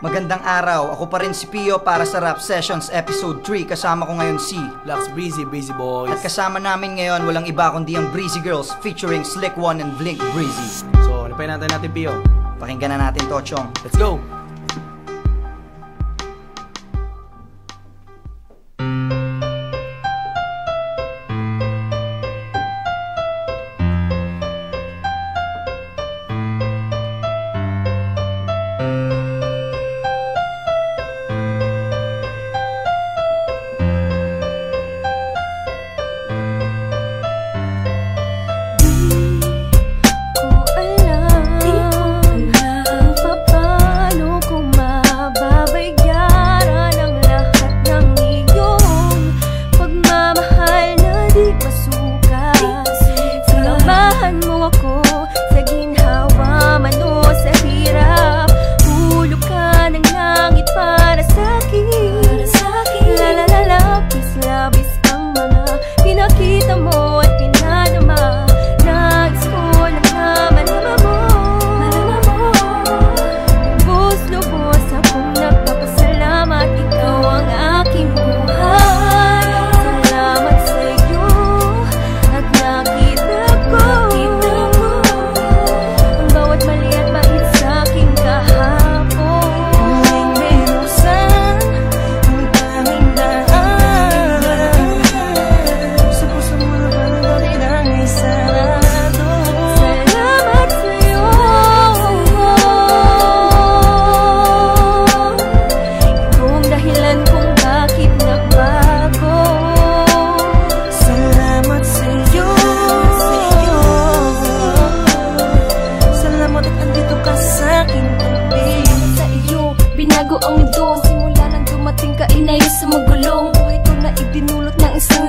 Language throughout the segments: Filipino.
Magandang araw, ako pa rin si Pio para sa Rap Sessions Episode 3. Kasama ko ngayon si Lux Breezy, Breezy Boys. At kasama namin ngayon walang iba kundi ang Breezy Girls featuring Slick One and Blink Breezy. So, ano pa natin Pio? Pakinggan na natin to, Chong. Let's go!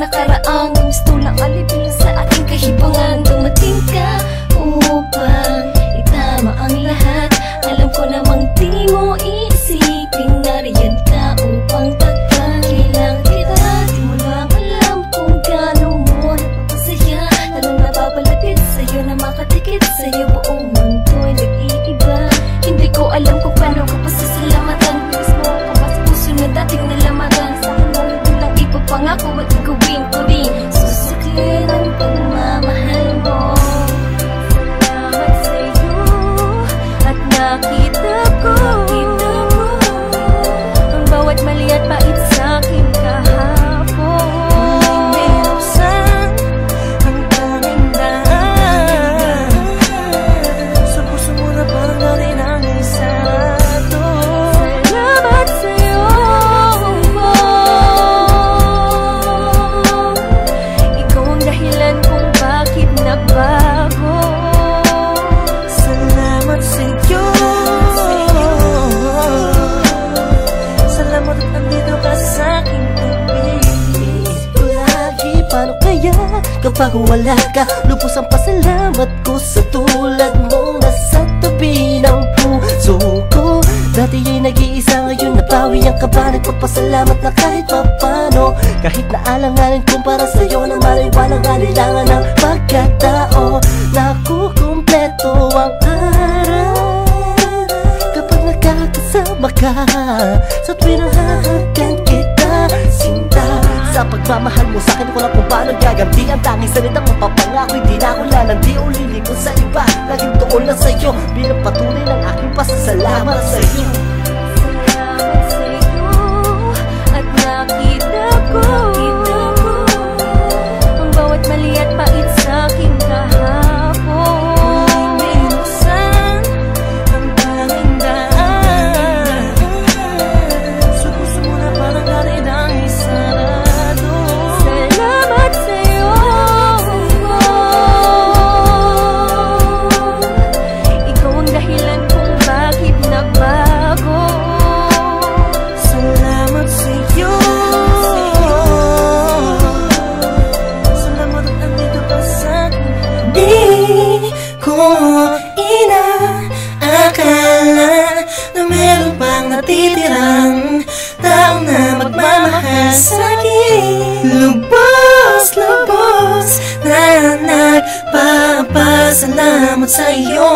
Nakaraan, gusto lang alipin sa ating kahibangan. Dumating ka upang itama ang lahat. Alam ko namang di mo isipin, nariyan ka upang pagkakilang kita. Di mo lang alam kung gaano mo napapasaya, lalong napapalapit sa'yo na makatikit sa'yo. Buong mundo'y nag-iiba. Hindi ko alam kung paano ko pasasalamatan. Bilis mo ka pa sa puso na dating nalamagan. Sa akin mo hindi lang ipapangako at igawin ko rin. Susuklin ang pagmamahal mo. Salamat sa'yo at nakita ko ang bawat mali at pait sa'kin kahapon. Minsan ang tanging daan sa puso mo na parang natin ang isarado. Salamat sa'yo. Ikaw ang dahilan kung bakit nagbago. Salamat sa'yo. Salamat at nandito ka sa'king tabi. Iisip ko lagi, paano kaya kapag wala ka? Lubos ang pasalamat ko sa tulad mong nasa tabi ng puso ko. Dati ay nag-iisa, ngayon napawi ang kaba. Nagpapasalamat na kahit papano, kahit na alanganin kung para sa'yo naman ay walang alilangan ng pagkatao. Nakukumpleto ang araw kapag nakakasama ka. Sa tuwing nahahagan kita, sinta. Sa pagmamahal mo sa'kin, ko lang kung paano gaganti ang tanging salitang mapapangako. Hindi na ako lalandi o liliko sa iba. Laging tuon lang sa'yo bilang patunay ng aking pasasalamat sa'yo. Salamat sa'yo at nakita ko ang bawat mali at pait sa'king kahapon. Minsan ang tanging daan sa puso mo na parang natin ang isarado. Salamat sa'yo. Ikaw ang dahilan kung bakit nagbago. Salamat sa'yo. Salamat at nandito ka sa'kin. Di ko inaakala na meron pang natitirang taong na magmamahal sa'kin. Lubos na nagpapasalamat sa'yo.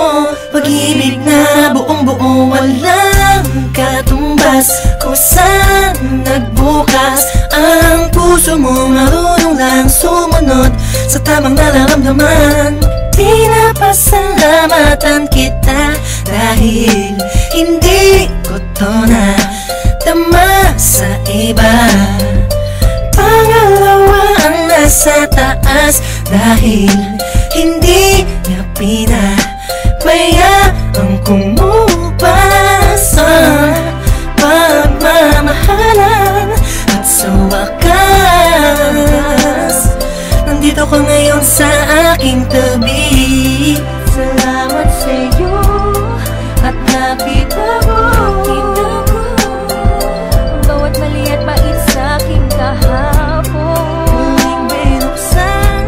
Pag-ibig na buong-buo, walang katulad. oras kung saan nagbukas ang puso mo, marunong lang sumunod sa tamang nararamdaman. Pinapasalamatan kita dahil hindi ko to na tama sa iba. Pangalawa ang nasa taas dahil hindi niya pinabayaan kumupas ang pagmamahalan. At sa wakas, nandito ka ngayon sa aking tabi. Salamat sa'yo at nakita ko ang bawat mali at bait sa aking kahapon. Muling binuksan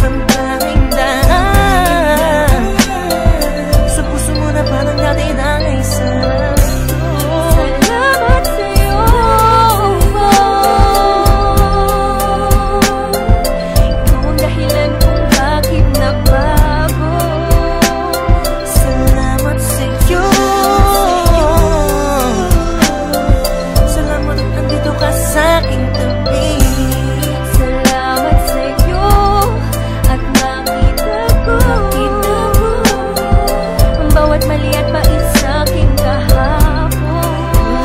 ang tanging daan sa puso mo na parang dati nang ay santo. Salamat sa'yo, ikaw ang dahilan kung bakit nagbago. Salamat sa'yo, salamat at nandito ka sa aking tabi. Salamat sa'yo at nakita ko ang bawat mali at bait sa aking kahapon.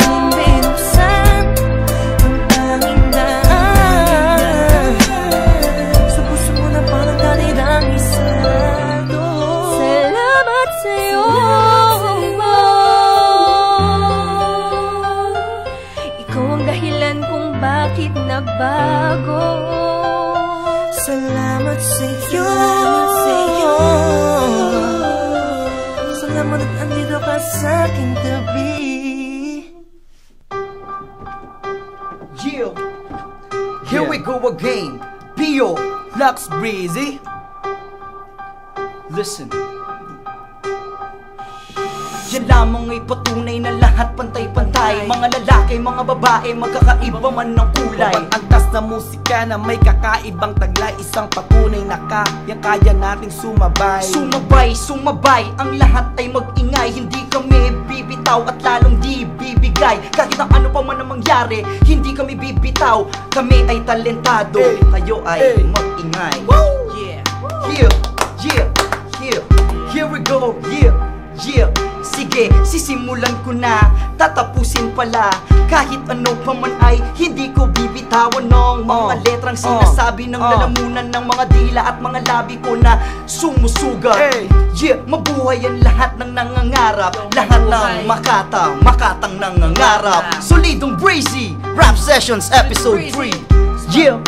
Muling binuksan ang tanging daan sa puso mo na parang dati nang isado. Salamat sa'yo, ikaw ang dahilan kung bakit nagbago. Salamat sa'yo, salamat at andito ka sa aking tabi. Yeah, here we go again. Pio, Lux Breezy. listen. Yan lamang ay patunay na lahat pantay-pantay. Mga lalaki, mga babae, magkakaiba man ng kulay. Pag-antas na musika na may kakaibang taglay, isang patunay na kaya nating sumabay. Sumabay, sumabay, ang lahat ay mag-ingay. Hindi kami bibitaw at lalong di bibigay. Kahit ang ano pa man ang mangyari, hindi kami bibitaw. Kami ay talentado, kayo ay mag-ingay. Yeah, yeah, yeah, yeah. Here we go, yeah, yeah. Sige, sisimulan ko na, tatapusin pala. Kahit ano pa man ay hindi ko bibitawan ng mga letrang sinasabi ng lalamunan ng mga dila at mga labi ko na sumusugat. Yeah, mabuhay ang lahat ng nangangarap, lahat ng makatang nangangarap. Solidong Breezy Rap Sessions Episode 3. Yeah.